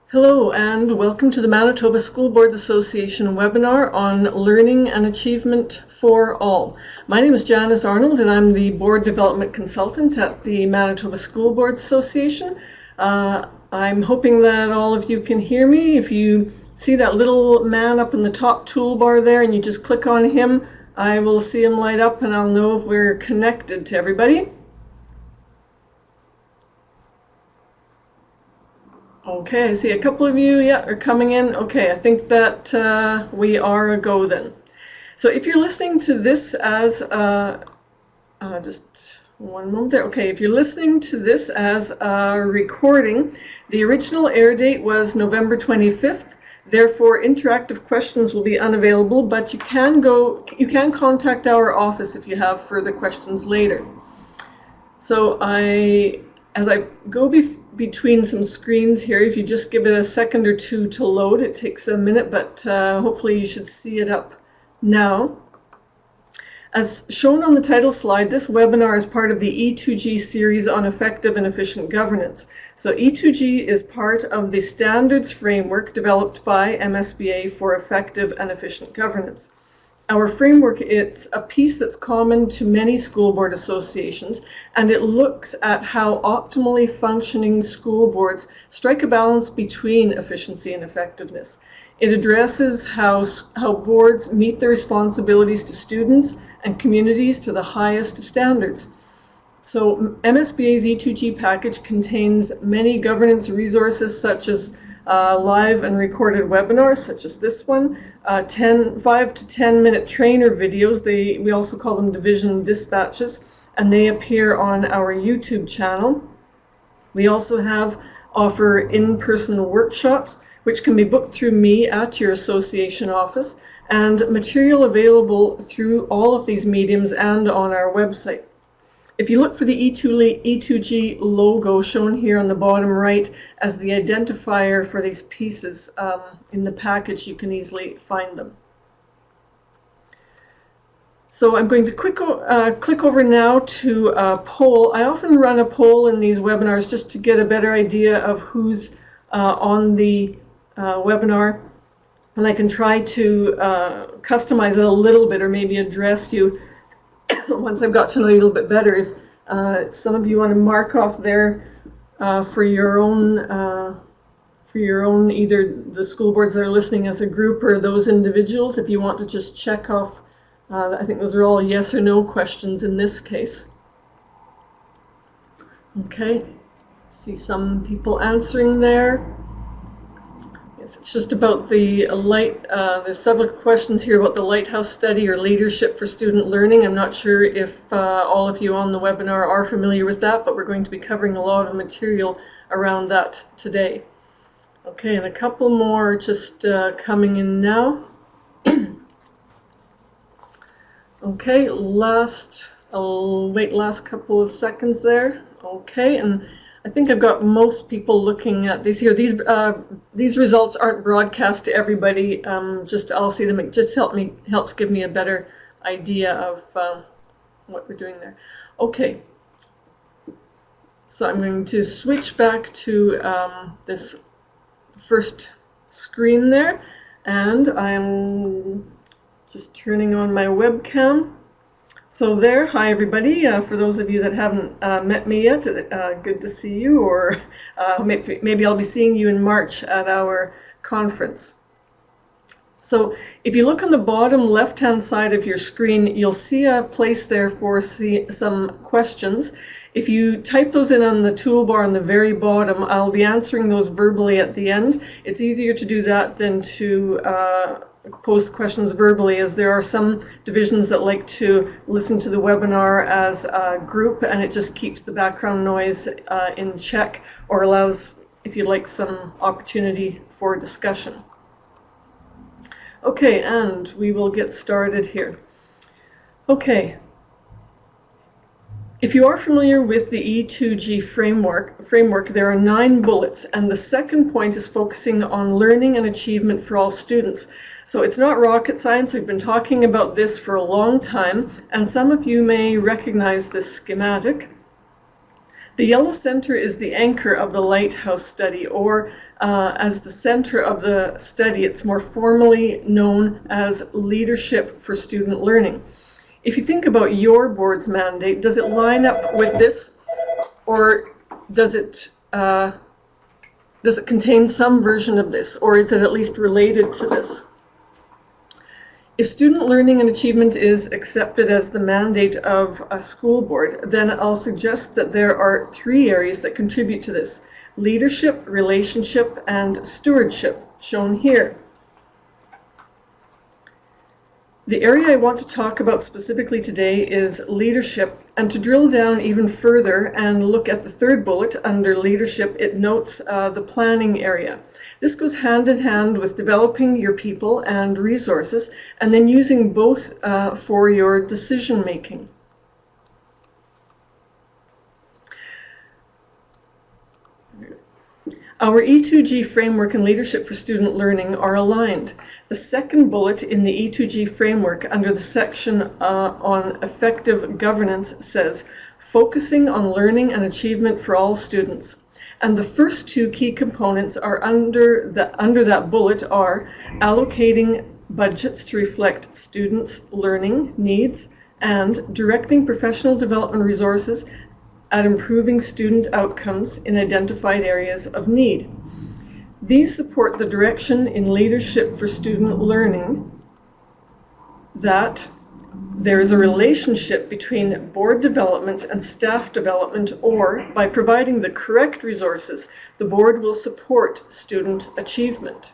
Hello and welcome to the Manitoba School Boards Association webinar on Learning and Achievement for All. My name is Janice Arnold and I'm the Board Development Consultant at the Manitoba School Boards Association. I'm hoping that all of you can hear me. If you see that little man up in the top toolbar there and you just click on him, I will see him light up and I'll know if we're connected to everybody. Okay, I see a couple of you, are coming in. Okay, I think that we are a go then. So if you're listening to this as, just one moment there. Okay, if you're listening to this as a recording, the original air date was November 25th. Therefore, interactive questions will be unavailable, but you can contact our office if you have further questions later. So as I go between some screens here, if you just give it a second or two to load, it takes a minute, but hopefully you should see it up now. As shown on the title slide, this webinar is part of the E2G series on effective and efficient governance. So E2G is part of the standards framework developed by MSBA for effective and efficient governance. Our framework, it's a piece that's common to many school board associations, and it looks at how optimally functioning school boards strike a balance between efficiency and effectiveness. It addresses how boards meet their responsibilities to students and communities to the highest of standards. So MSBA's E2G package contains many governance resources such as live and recorded webinars such as this one, 5 to 10 minute trainer videos. We also call them division dispatches, and they appear on our YouTube channel. We also offer in-person workshops which can be booked through me at your association office, and material available through all of these mediums and on our website. If you look for the E2G logo shown here on the bottom right as the identifier for these pieces in the package, you can easily find them. So I'm going to click over now to a poll. I often run a poll in these webinars just to get a better idea of who's on the webinar, and I can try to customize it a little bit or maybe address you once I've got to know you a little bit better. If some of you want to mark off there for your own either the school boards that are listening as a group or those individuals, if you want to just check off, I think those are all yes or no questions in this case. Okay, see some people answering there. It's just about the there's several questions here about the Lighthouse Study or Leadership for Student Learning. I'm not sure if all of you on the webinar are familiar with that, but we're going to be covering a lot of material around that today. Okay, and a couple more just coming in now. Okay, I'll wait last couple of seconds there. Okay, and I think I've got most people looking at these here. These results aren't broadcast to everybody. I'll see them. It just helps give me a better idea of what we're doing there. Okay. So I'm going to switch back to this first screen there, and I'm just turning on my webcam. So there, hi everybody. For those of you that haven't met me yet, good to see you, or maybe I'll be seeing you in March at our conference. So if you look on the bottom left-hand side of your screen, you'll see a place there for some questions. If you type those in on the toolbar on the very bottom, I'll be answering those verbally at the end. It's easier to do that than to pose the questions verbally, as there are some divisions that like to listen to the webinar as a group, and it just keeps the background noise in check, or allows, if you like, some opportunity for discussion. Okay, and we will get started here. Okay. If you are familiar with the E2G framework, there are 9 bullets, and the second point is focusing on learning and achievement for all students. So it's not rocket science. We've been talking about this for a long time, and some of you may recognize this schematic. The yellow center is the anchor of the Lighthouse Study, or as the center of the study. It's more formally known as Leadership for Student Learning. If you think about your board's mandate, does it line up with this, or does it contain some version of this, or is it at least related to this? If student learning and achievement is accepted as the mandate of a school board, then I'll suggest that there are 3 areas that contribute to this: leadership, relationship, and stewardship, shown here. The area I want to talk about specifically today is leadership, and to drill down even further and look at the 3rd bullet under leadership, it notes the planning area. This goes hand in hand with developing your people and resources, and then using both for your decision making. Our E2G framework and leadership for student learning are aligned. The 2nd bullet in the E2G framework under the section on effective governance says, focusing on learning and achievement for all students. And the first 2 key components are under that bullet are allocating budgets to reflect students' learning needs and directing professional development resources at improving student outcomes in identified areas of need. These support the direction in leadership for student learning that there is a relationship between board development and staff development, or by providing the correct resources, the board will support student achievement.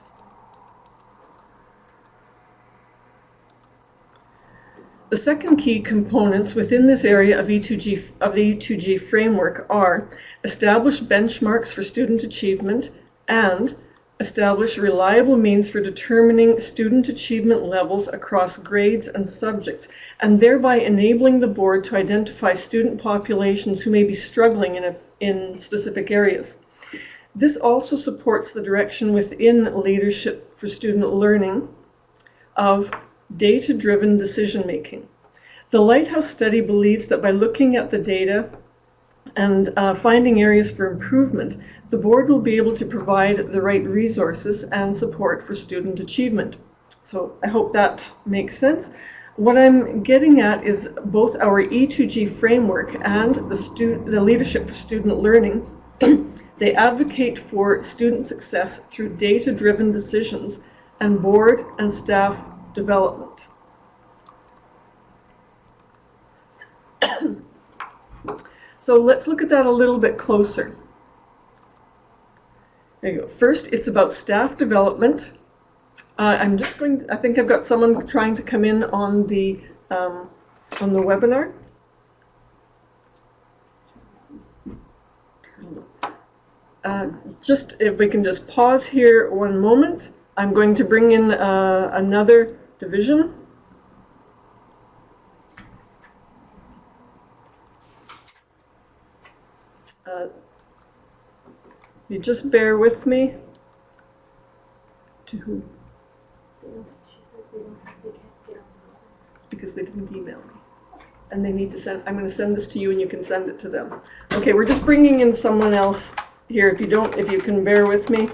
The 2nd key components within this area of the E2G framework are establish benchmarks for student achievement and establish reliable means for determining student achievement levels across grades and subjects, and thereby enabling the board to identify student populations who may be struggling in specific areas. This also supports the direction within leadership for student learning of data-driven decision-making. The Lighthouse study believes that by looking at the data and finding areas for improvement, the board will be able to provide the right resources and support for student achievement. So I hope that makes sense. What I'm getting at is both our E2G framework and the Leadership for Student Learning, they advocate for student success through data-driven decisions and board and staff development. So let's look at that a little bit closer. There you go. First, it's about staff development. I think I've got someone trying to come in on the webinar. Just if we can just pause here one moment. I'm going to bring in another division. You just bear with me. To who? It's because they didn't email me. And they need to send, I'm going to send this to you and you can send it to them. Okay, we're just bringing in someone else here. If you can bear with me.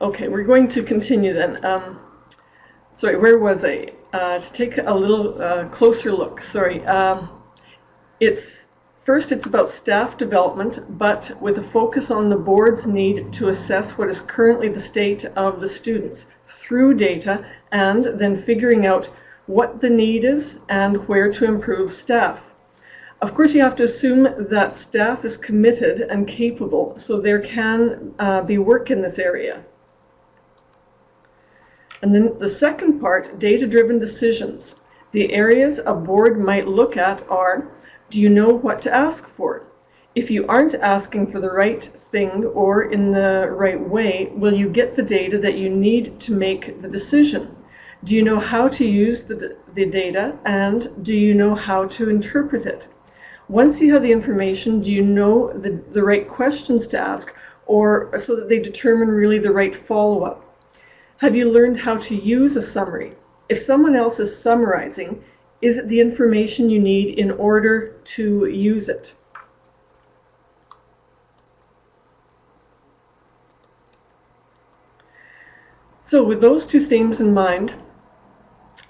Okay, we're going to continue then. Sorry, where was I? To take a little closer look, it's about staff development, but with a focus on the board's need to assess what is currently the state of the students through data, and then figuring out what the need is and where to improve staff. Of course, you have to assume that staff is committed and capable, so there can be work in this area. And then the second part, data-driven decisions. The areas a board might look at are, do you know what to ask for? If you aren't asking for the right thing or in the right way, will you get the data that you need to make the decision? Do you know how to use the data, and do you know how to interpret it? Once you have the information, do you know the right questions to ask, or so that they determine really the right follow-up? Have you learned how to use a summary? If someone else is summarizing, Is it the information you need in order to use it? So with those two themes in mind,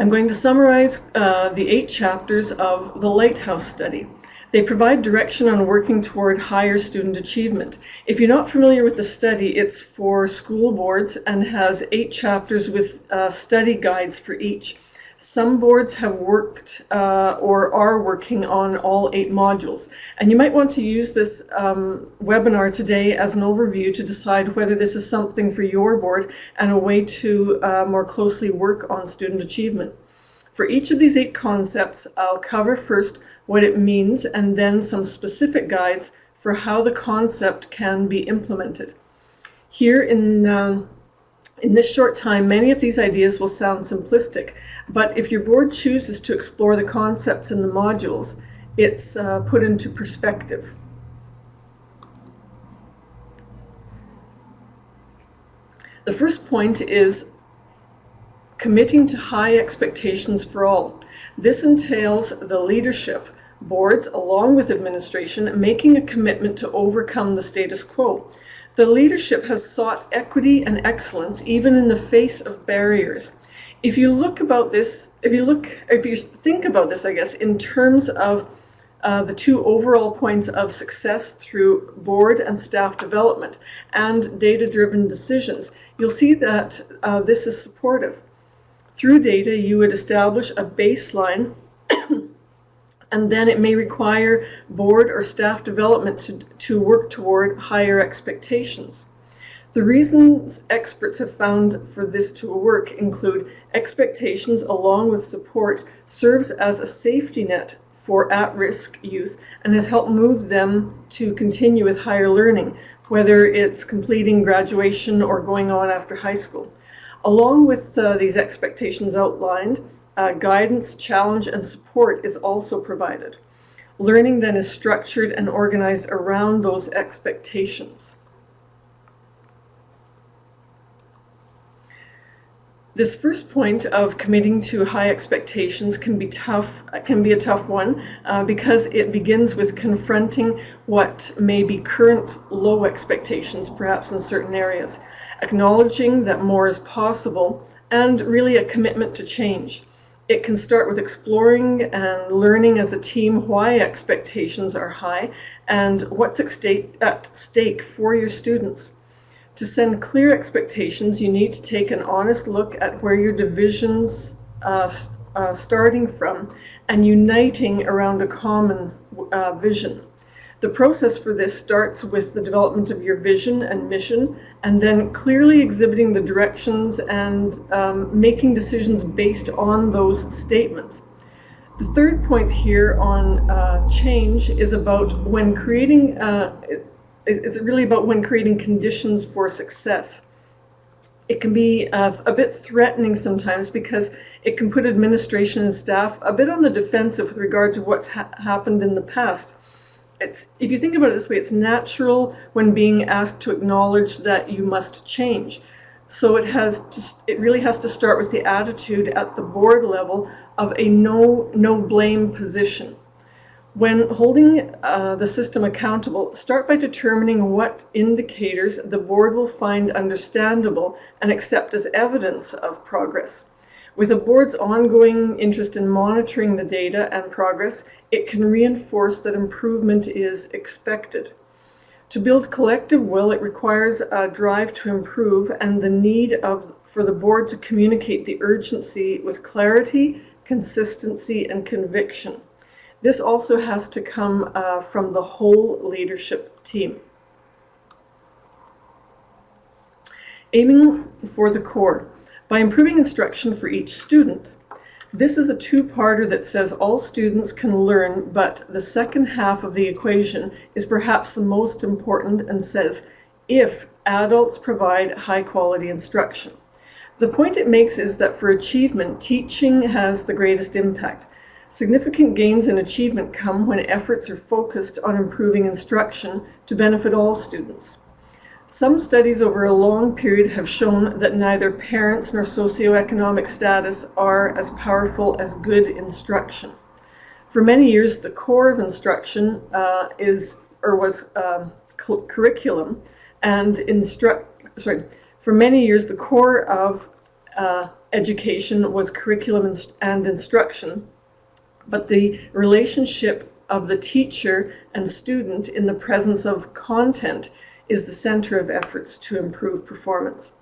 I'm going to summarize the 8 chapters of the Lighthouse Study. They provide direction on working toward higher student achievement. If you're not familiar with the study, it's for school boards and has 8 chapters with study guides for each. Some boards have worked or are working on all 8 modules. And you might want to use this webinar today as an overview to decide whether this is something for your board and a way to more closely work on student achievement. For each of these 8 concepts, I'll cover first what it means and then some specific guides for how the concept can be implemented. Here in this short time, many of these ideas will sound simplistic, but if your board chooses to explore the concepts in the modules, it's put into perspective. The first point is committing to high expectations for all. This entails the leadership, boards, along with administration, making a commitment to overcome the status quo. The leadership has sought equity and excellence even in the face of barriers. If you think about this, I guess, in terms of the 2 overall points of success through board and staff development and data-driven decisions, you'll see that this is supportive. Through data, you would establish a baseline and then it may require board or staff development to work toward higher expectations. The reasons experts have found for this to work include expectations along with support serves as a safety net for at-risk youth and has helped move them to continue with higher learning, whether it's completing graduation or going on after high school. Along with these expectations outlined, guidance, challenge, and support is also provided. Learning then is structured and organized around those expectations. This first point of committing to high expectations can be a tough one because it begins with confronting what may be current low expectations, perhaps in certain areas, acknowledging that more is possible, and really a commitment to change. It can start with exploring and learning as a team why expectations are high and what's at stake for your students. To send clear expectations, you need to take an honest look at where your divisions starting from and uniting around a common vision. The process for this starts with the development of your vision and mission, and then clearly exhibiting the directions and making decisions based on those statements. The third point here on change is about when creating is really about when creating conditions for success. It can be a bit threatening sometimes because it can put administration and staff a bit on the defensive with regard to what's happened in the past. If you think about it this way, it's natural when being asked to acknowledge that you must change. So it really has to start with the attitude at the board level of a no blame position. When holding the system accountable, start by determining what indicators the board will find understandable and accept as evidence of progress. With a board's ongoing interest in monitoring the data and progress, it can reinforce that improvement is expected. To build collective will, it requires a drive to improve and the need for the board to communicate the urgency with clarity, consistency, and conviction. This also has to come from the whole leadership team. Aiming for the core. By improving instruction for each student. This is a 2-parter that says all students can learn, but the second half of the equation is perhaps the most important and says, if adults provide high-quality instruction. The point it makes is that for achievement, teaching has the greatest impact. Significant gains in achievement come when efforts are focused on improving instruction to benefit all students. Some studies over a long period have shown that neither parents nor socioeconomic status are as powerful as good instruction. For many years, the core of instruction was curriculum and for many years, the core of education was curriculum and instruction, but the relationship of the teacher and student in the presence of content is the center of efforts to improve performance.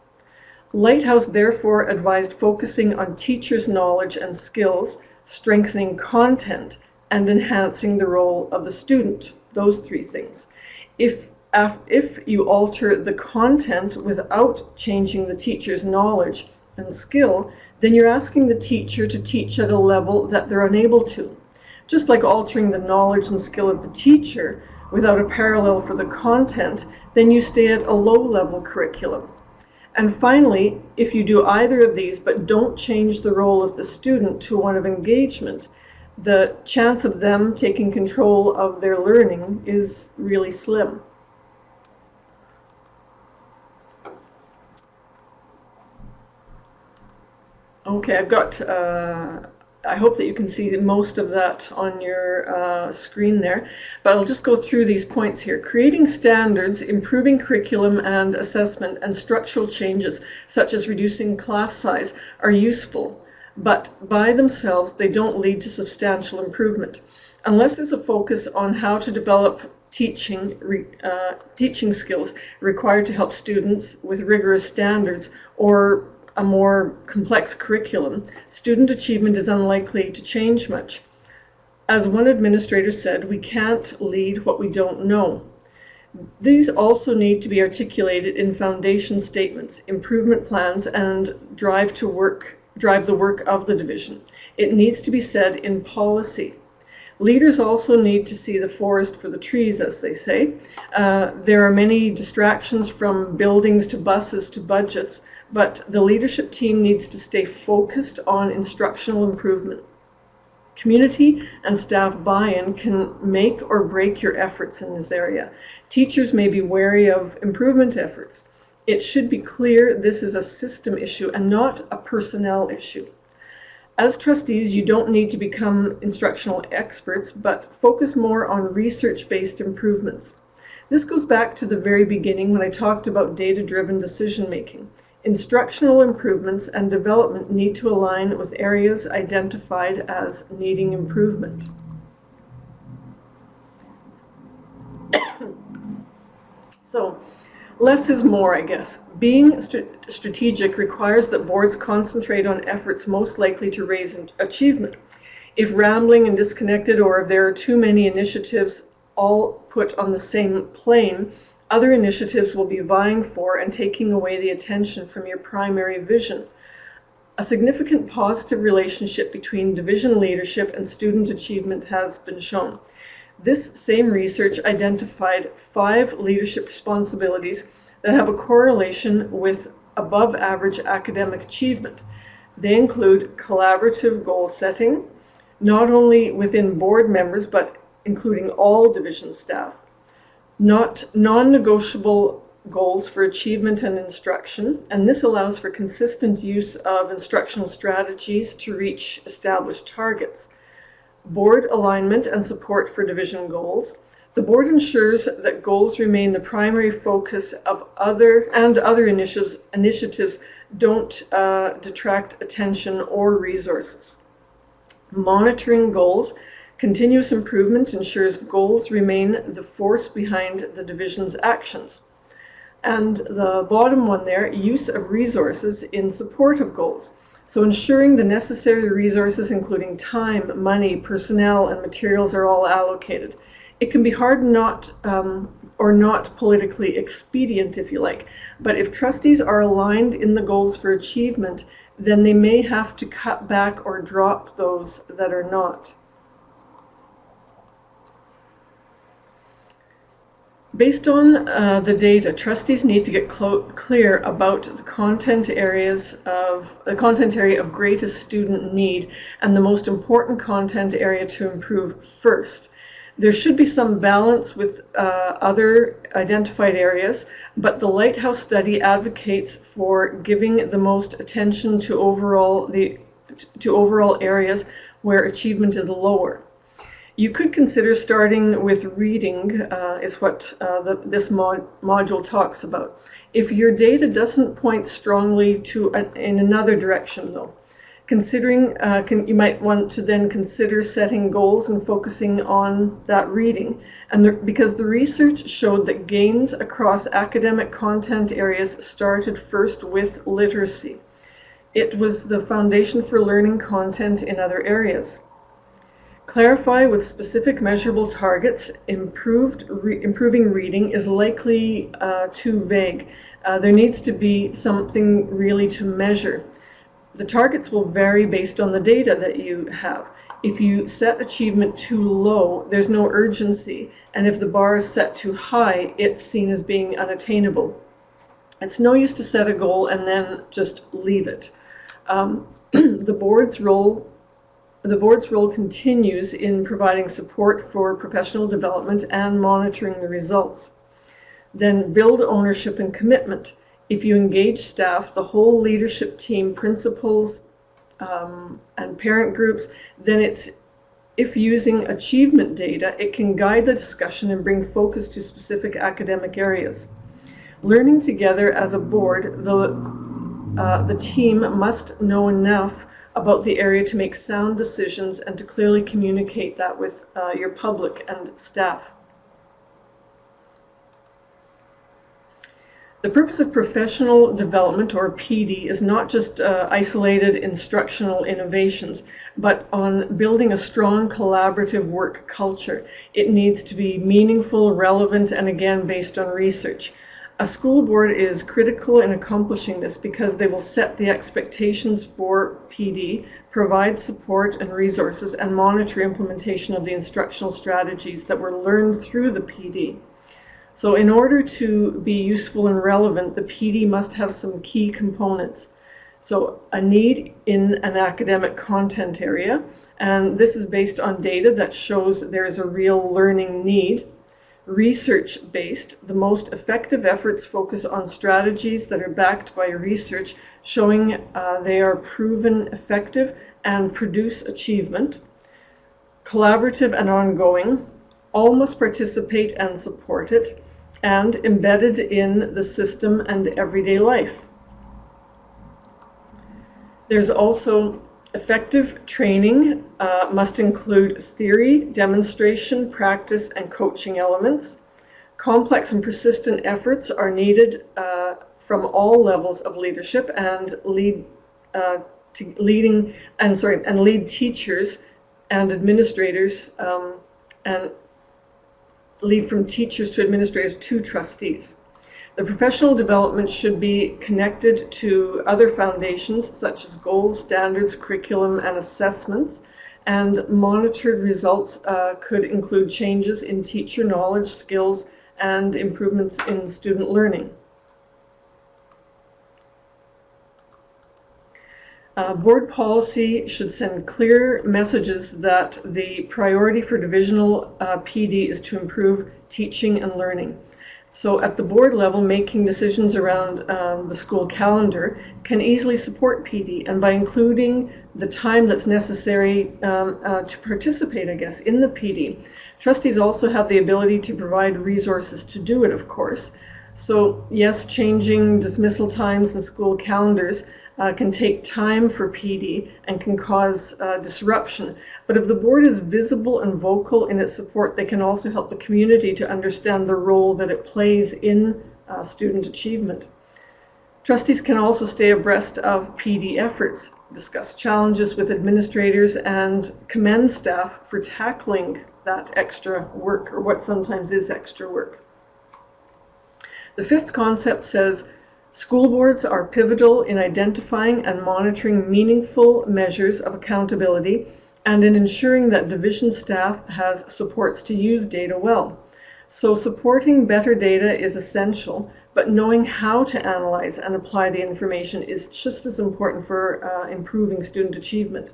Lighthouse therefore advised focusing on teachers' knowledge and skills, strengthening content, and enhancing the role of the student, those three things. If you alter the content without changing the teacher's knowledge and skill, then you're asking the teacher to teach at a level that they're unable to. Just like altering the knowledge and skill of the teacher without a parallel for the content, then you stay at a low-level curriculum. And finally, if you do either of these but don't change the role of the student to one of engagement, the chance of them taking control of their learning is really slim. Okay, I've got, I hope that you can see most of that on your screen there, but I'll just go through these points here. Creating standards, improving curriculum and assessment, and structural changes, such as reducing class size, are useful, but by themselves, they don't lead to substantial improvement. Unless there's a focus on how to develop teaching skills required to help students with rigorous standards or a more complex curriculum, student achievement is unlikely to change much. As one administrator said, we can't lead what we don't know. These also need to be articulated in foundation statements, improvement plans, and drive the work of the division. It needs to be said in policy. Leaders also need to see the forest for the trees, as they say. There are many distractions, from buildings to buses to budgets, but the leadership team needs to stay focused on instructional improvement. Community and staff buy-in can make or break your efforts in this area. Teachers may be wary of improvement efforts. It should be clear this is a system issue and not a personnel issue. As trustees, you don't need to become instructional experts, but focus more on research-based improvements. This goes back to the very beginning when I talked about data-driven decision-making. Instructional improvements and development need to align with areas identified as needing improvement. So, less is more, I guess. Being strategic requires that boards concentrate on efforts most likely to raise achievement. If rambling and disconnected, or if there are too many initiatives all put on the same plane, other initiatives will be vying for and taking away the attention from your primary vision. A significant positive relationship between division leadership and student achievement has been shown. This same research identified 5 leadership responsibilities that have a correlation with above average academic achievement. They include collaborative goal setting, not only within board members, but including all division staff. Non-negotiable goals for achievement and instruction, and this allows for consistent use of instructional strategies to reach established targets. Board alignment and support for division goals. The board ensures that goals remain the primary focus of other initiatives don't detract attention or resources. Monitoring goals. Continuous improvement ensures goals remain the force behind the division's actions. And the bottom one there, use of resources in support of goals. So ensuring the necessary resources, including time, money, personnel, and materials, are all allocated. It can be hard not politically expedient, if you like, but if trustees are aligned in the goals for achievement, then they may have to cut back or drop those that are not. Based on the data, trustees need to get clear about the content area of greatest student need and the most important content area to improve first. There should be some balance with other identified areas, but the Lighthouse study advocates for giving the most attention to overall areas where achievement is lower. You could consider starting with reading, is what this module talks about. If your data doesn't point strongly in another direction, though, you might want to then consider setting goals and focusing on that reading. And because the research showed that gains across academic content areas started first with literacy. It was the foundation for learning content in other areas. Clarify with specific measurable targets. Improving reading is likely too vague. There needs to be something really to measure. The targets will vary based on the data that you have. If you set achievement too low, there's no urgency, and if the bar is set too high, it's seen as being unattainable. It's no use to set a goal and then just leave it. The board's role continues in providing support for professional development and monitoring the results. Then build ownership and commitment. If you engage staff, the whole leadership team, principals, and parent groups, then if using achievement data, it can guide the discussion and bring focus to specific academic areas. Learning together as a board, the team must know enough about the area to make sound decisions and to clearly communicate that with your public and staff. The purpose of professional development, or PD, is not just isolated instructional innovations, but on building a strong collaborative work culture. It needs to be meaningful, relevant, and again based on research. A school board is critical in accomplishing this because they will set the expectations for PD, provide support and resources, and monitor implementation of the instructional strategies that were learned through the PD. So in order to be useful and relevant, the PD must have some key components. So a need in an academic content area, and this is based on data that shows there is a real learning need. Research-based, the most effective efforts focus on strategies that are backed by research showing they are proven effective and produce achievement. Collaborative and ongoing, all must participate and support it, and embedded in the system and everyday life. There's also effective training, must include theory, demonstration, practice, and coaching elements. Complex and persistent efforts are needed from all levels of leadership and lead teachers and administrators, and lead from teachers to administrators to trustees. The professional development should be connected to other foundations such as goals, standards, curriculum, and assessments, and monitored results could include changes in teacher knowledge, skills, and improvements in student learning. Board policy should send clear messages that the priority for divisional PD is to improve teaching and learning. So at the board level, making decisions around the school calendar can easily support PD, and by including the time that's necessary to participate, I guess, in the PD. Trustees also have the ability to provide resources to do it, of course. So yes, changing dismissal times and school calendars can take time for PD and can cause disruption. But if the board is visible and vocal in its support, they can also help the community to understand the role that it plays in student achievement. Trustees can also stay abreast of PD efforts, discuss challenges with administrators, and commend staff for tackling that extra work, or what sometimes is extra work. The fifth concept says, school boards are pivotal in identifying and monitoring meaningful measures of accountability and in ensuring that division staff has supports to use data well. So supporting better data is essential, but knowing how to analyze and apply the information is just as important for improving student achievement.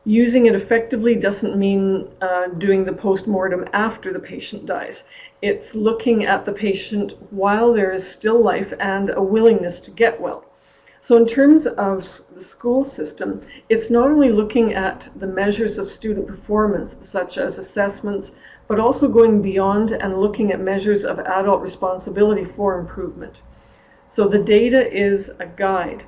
Using it effectively doesn't mean doing the post-mortem after the patient dies. It's looking at the patient while there is still life and a willingness to get well. So in terms of the school system, it's not only looking at the measures of student performance, such as assessments, but also going beyond and looking at measures of adult responsibility for improvement. So the data is a guide.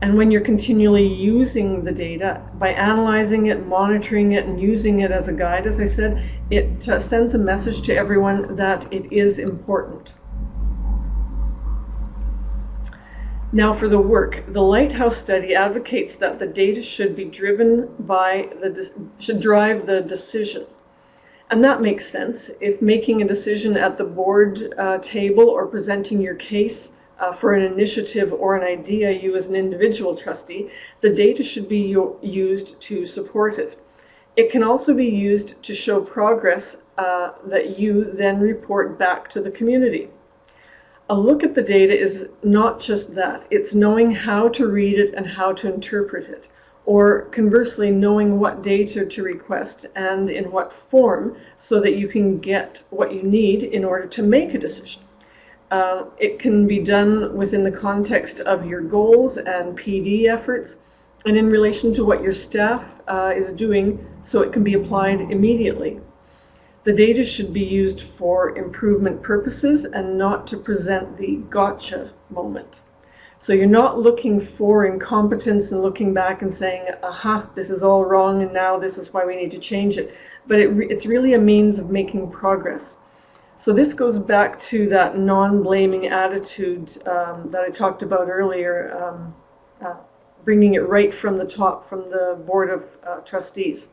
And when you're continually using the data, by analyzing it, monitoring it, and using it as a guide, as I said, it sends a message to everyone that it is important. Now for the work, the Lighthouse study advocates that the data should be driven by should drive the decision. And that makes sense. If making a decision at the board table or presenting your case for an initiative or an idea, you as an individual trustee, the data should be used to support it. It can also be used to show progress that you then report back to the community. A look at the data is not just that, it's knowing how to read it and how to interpret it, or conversely knowing what data to request and in what form so that you can get what you need in order to make a decision. It can be done within the context of your goals and PD efforts and in relation to what your staff is doing, so it can be applied immediately. The data should be used for improvement purposes and not to present the gotcha moment. So you're not looking for incompetence and looking back and saying, aha, this is all wrong and now this is why we need to change it. But it's really a means of making progress. So this goes back to that non-blaming attitude that I talked about earlier, bringing it right from the top, from the Board of Trustees.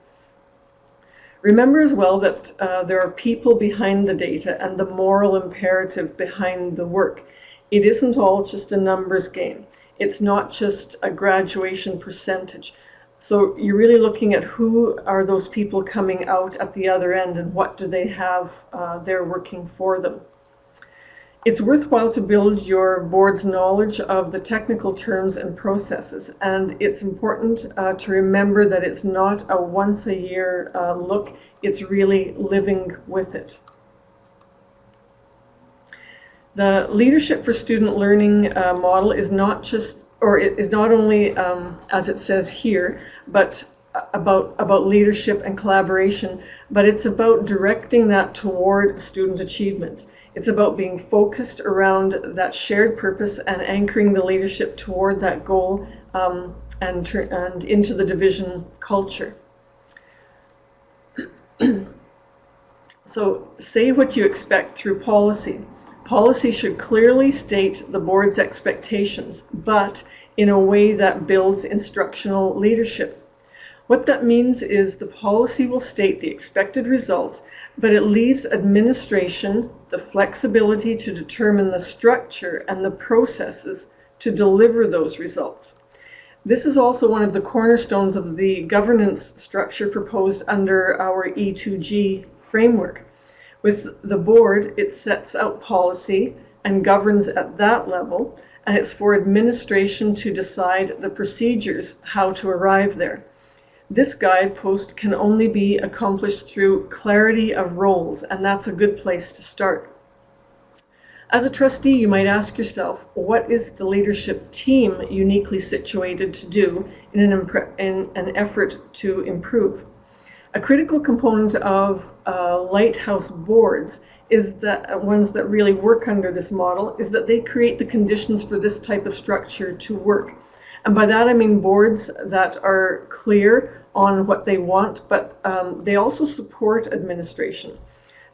Remember as well that there are people behind the data and the moral imperative behind the work. It isn't all just a numbers game. It's not just a graduation percentage. So you're really looking at who are those people coming out at the other end and what do they have there working for them. It's worthwhile to build your board's knowledge of the technical terms and processes, and it's important to remember that it's not a once-a-year look, it's really living with it. The Leadership for Student Learning model is not just, or it is not only, as it says here, but about leadership and collaboration, but it's about directing that toward student achievement. It's about being focused around that shared purpose and anchoring the leadership toward that goal and into the division culture. So say what you expect through policy. Policy should clearly state the board's expectations, but in a way that builds instructional leadership. What that means is the policy will state the expected results, but it leaves administration the flexibility to determine the structure and the processes to deliver those results. This is also one of the cornerstones of the governance structure proposed under our E2G framework. With the board, it sets out policy and governs at that level, and it's for administration to decide the procedures how to arrive there. This guidepost can only be accomplished through clarity of roles, and that's a good place to start. As a trustee, you might ask yourself, what is the leadership team uniquely situated to do in an effort to improve? A critical component of lighthouse boards is that ones that really work under this model is that they create the conditions for this type of structure to work. And by that I mean boards that are clear on what they want, but they also support administration.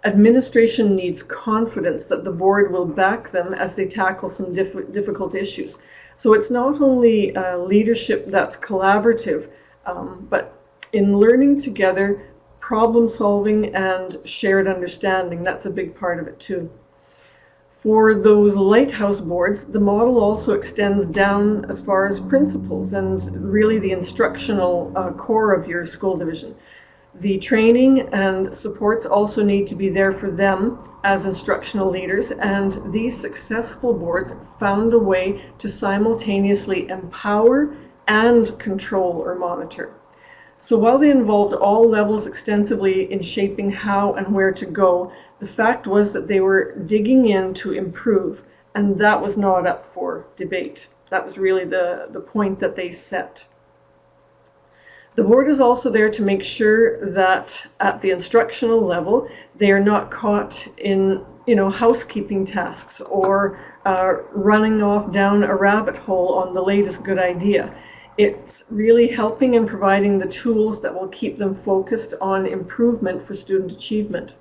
Administration needs confidence that the board will back them as they tackle some difficult issues. So it's not only leadership that's collaborative, but in learning together, problem solving and shared understanding, that's a big part of it too. For those lighthouse boards, the model also extends down as far as principals and really the instructional core of your school division. The training and supports also need to be there for them as instructional leaders, and these successful boards found a way to simultaneously empower and control or monitor. So while they involved all levels extensively in shaping how and where to go, the fact was that they were digging in to improve, and that was not up for debate. That was really the point that they set. The board is also there to make sure that at the instructional level, they are not caught in, housekeeping tasks or running off down a rabbit hole on the latest good idea. It's really helping and providing the tools that will keep them focused on improvement for student achievement.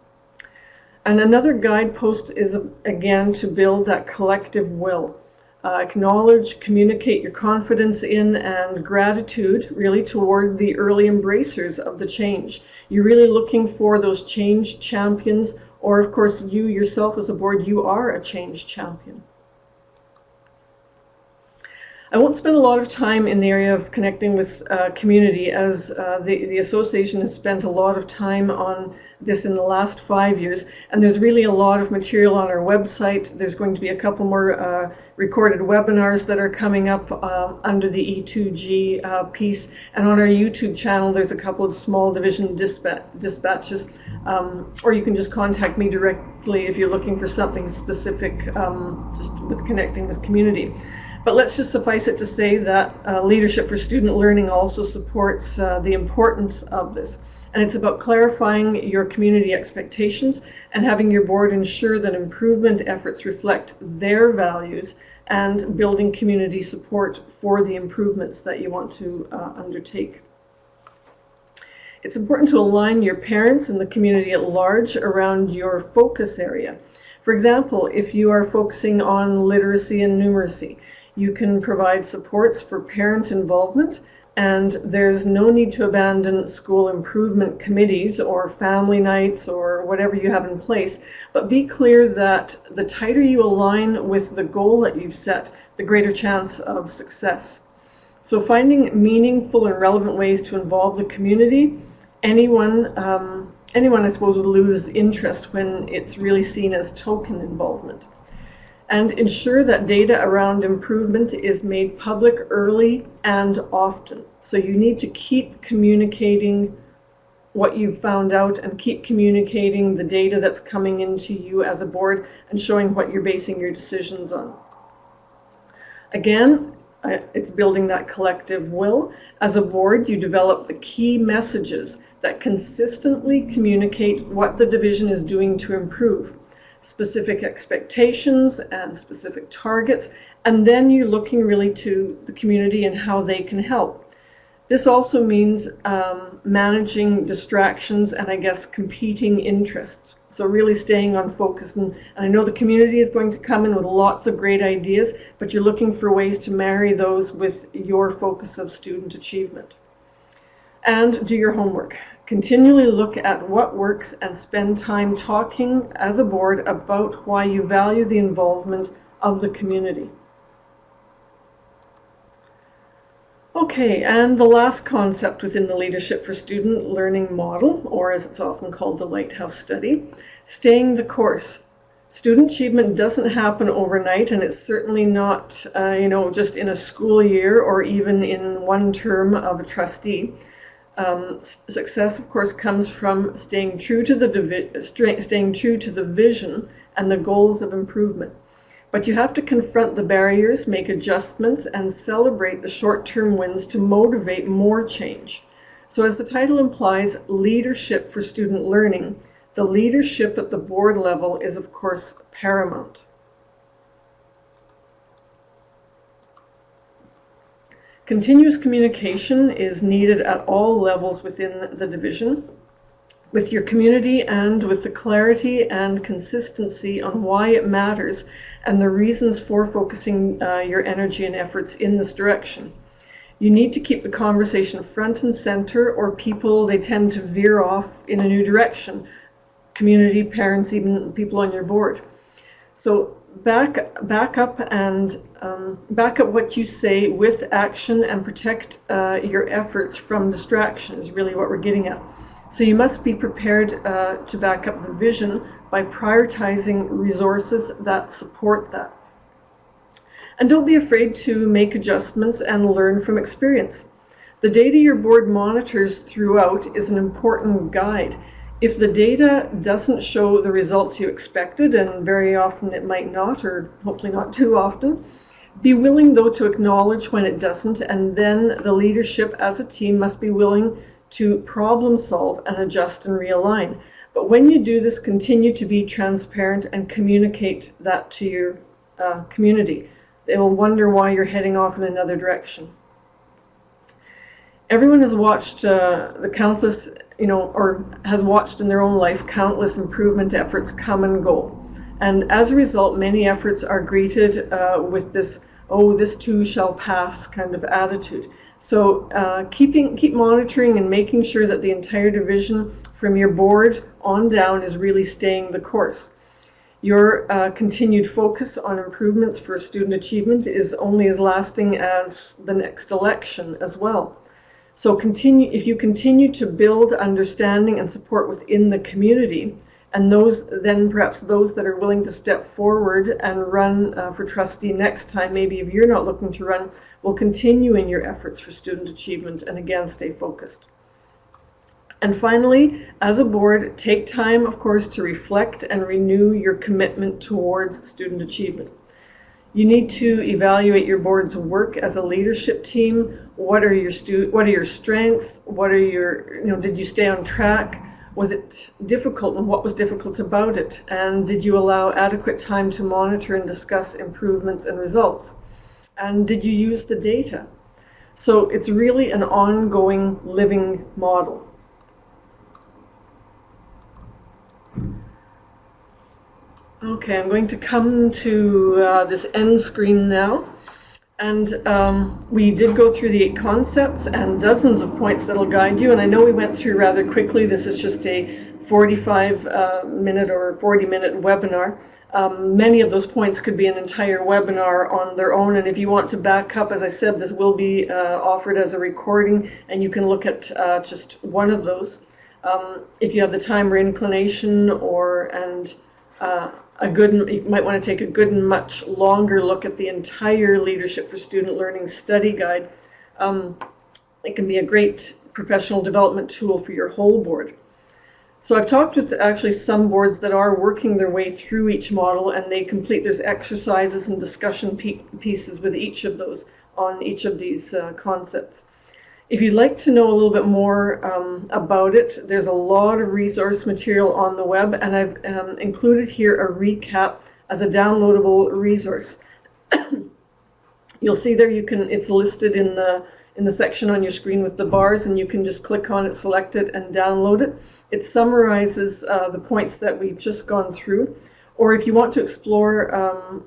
And another guidepost is, again, to build that collective will. Acknowledge, communicate your confidence in and gratitude really toward the early embracers of the change. You're really looking for those change champions, or of course you yourself as a board, you are a change champion. I won't spend a lot of time in the area of connecting with community, as the association has spent a lot of time on this in the last 5 years, and there's really a lot of material on our website. There's going to be a couple more recorded webinars that are coming up under the E2G piece, and on our YouTube channel there's a couple of small division dispatches, or you can just contact me directly if you're looking for something specific just with connecting with community. But let's just suffice it to say that Leadership for Student Learning also supports the importance of this. And it's about clarifying your community expectations and having your board ensure that improvement efforts reflect their values and building community support for the improvements that you want to undertake. It's important to align your parents and the community at large around your focus area. For example, if you are focusing on literacy and numeracy, you can provide supports for parent involvement, and there's no need to abandon school improvement committees or family nights or whatever you have in place, but be clear that the tighter you align with the goal that you've set, the greater chance of success. So finding meaningful and relevant ways to involve the community, anyone I suppose would lose interest when it's really seen as token involvement. And ensure that data around improvement is made public early and often. So you need to keep communicating what you've found out and keep communicating the data that's coming into you as a board and showing what you're basing your decisions on. Again, it's building that collective will. As a board, you develop the key messages that consistently communicate what the division is doing to improve, specific expectations and specific targets, and then you're looking really to the community and how they can help. This also means managing distractions and I guess competing interests. So really staying on focus, and I know the community is going to come in with lots of great ideas, but you're looking for ways to marry those with your focus of student achievement. And do your homework. Continually look at what works and spend time talking as a board about why you value the involvement of the community. Okay, and the last concept within the Leadership for Student Learning model, or as it's often called, the Lighthouse Study, staying the course. Student achievement doesn't happen overnight, and it's certainly not just in a school year or even in one term of a trustee. Success, of course, comes from staying true to the vision and the goals of improvement. But you have to confront the barriers, make adjustments, and celebrate the short-term wins to motivate more change. So as the title implies, Leadership for Student Learning, the leadership at the board level is, of course, paramount. Continuous communication is needed at all levels within the division, with your community and with the clarity and consistency on why it matters and the reasons for focusing your energy and efforts in this direction. You need to keep the conversation front and center, or people, they tend to veer off in a new direction. Community, parents, even people on your board. So back up what you say with action and protect your efforts from distraction is really what we're getting at. So you must be prepared to back up the vision by prioritizing resources that support that. And don't be afraid to make adjustments and learn from experience. The data your board monitors throughout is an important guide. If the data doesn't show the results you expected, and very often it might not, or hopefully not too often, be willing though to acknowledge when it doesn't, and then the leadership as a team must be willing to problem solve and adjust and realign. But when you do this, continue to be transparent and communicate that to your community. They will wonder why you're heading off in another direction. Everyone has watched the countless, or has watched in their own life countless improvement efforts come and go. And as a result, many efforts are greeted with this, oh, this too shall pass kind of attitude. So keep monitoring and making sure that the entire division from your board on down is really staying the course. Your continued focus on improvements for student achievement is only as lasting as the next election as well. So if you continue to build understanding and support within the community, and perhaps those that are willing to step forward and run for trustee next time, maybe if you're not looking to run, will continue in your efforts for student achievement, and again, stay focused. And finally, as a board, take time, of course, to reflect and renew your commitment towards student achievement. You need to evaluate your board's work as a leadership team. What are your strengths? What are your, did you stay on track? Was it difficult, and what was difficult about it? And did you allow adequate time to monitor and discuss improvements and results? And did you use the data? So it's really an ongoing living model. Okay, I'm going to come to this end screen now. And we did go through the 8 concepts and dozens of points that'll guide you. And I know we went through rather quickly. This is just a 45-minute or 40-minute webinar. Many of those points could be an entire webinar on their own. And if you want to back up, as I said, this will be offered as a recording, and you can look at just one of those. If you have the time or inclination, you might want to take a good and much longer look at the entire Leadership for Student Learning study guide. It can be a great professional development tool for your whole board. So I've talked with actually some boards that are working their way through each model, and there's exercises and discussion pieces with each of those on each of these concepts. If you'd like to know a little bit more about it, there's a lot of resource material on the web, and I've included here a recap as a downloadable resource. You'll see there it's listed in the section on your screen with the bars, and you can just click on it, select it, and download it. It summarizes the points that we've just gone through. Or if you want to explore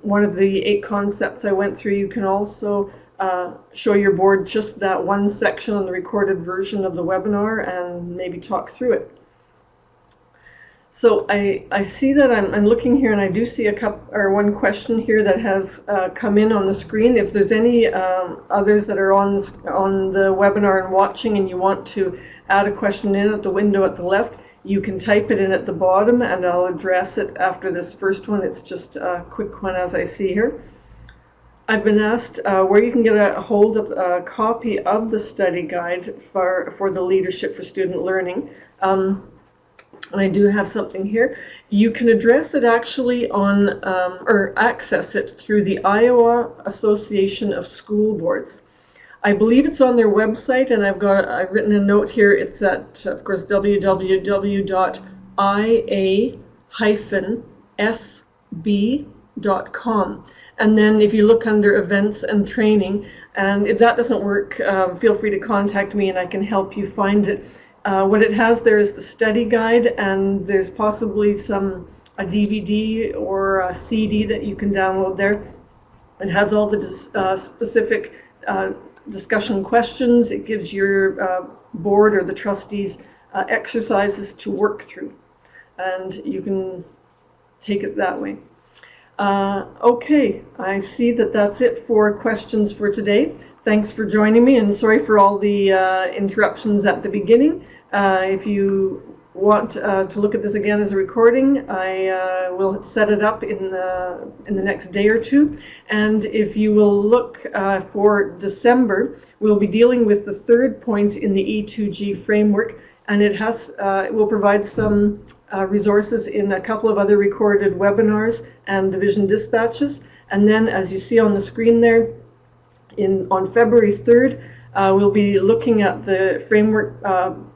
one of the 8 concepts I went through, you can also show your board just that one section on the recorded version of the webinar and maybe talk through it. So I see that I'm looking here, and I do see one question here that has come in on the screen. If there's any others that are on the webinar and watching, and you want to add a question in at the window at the left, you can type it in at the bottom, and I'll address it after this first one. It's just a quick one as I see here. I've been asked where you can get a hold of a copy of the study guide for the Leadership for Student Learning. And I do have something here. You can address it actually or access it through the Iowa Association of School Boards. I believe it's on their website, and I've written a note here. It's at, of course, www.ia-sb.com. And then if you look under events and training, and if that doesn't work, feel free to contact me and I can help you find it. What it has there is the study guide, and there's possibly a DVD or a CD that you can download there. It has all the specific discussion questions. It gives your board or the trustees exercises to work through, and you can take it that way. Okay, I see that that's it for questions for today. Thanks for joining me, and sorry for all the interruptions at the beginning. If you want to look at this again as a recording, I will set it up in the next day or two. And if you will look for December, we'll be dealing with the third point in the E2G framework, and it will provide some resources in a couple of other recorded webinars and division dispatches. And then, as you see on the screen there, on February 3rd, we'll be looking at the framework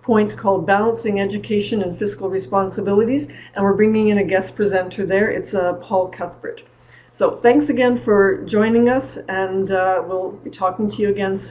point called Balancing Education and Fiscal Responsibilities, and we're bringing in a guest presenter there. It's Paul Cuthbert. So thanks again for joining us, and we'll be talking to you again soon.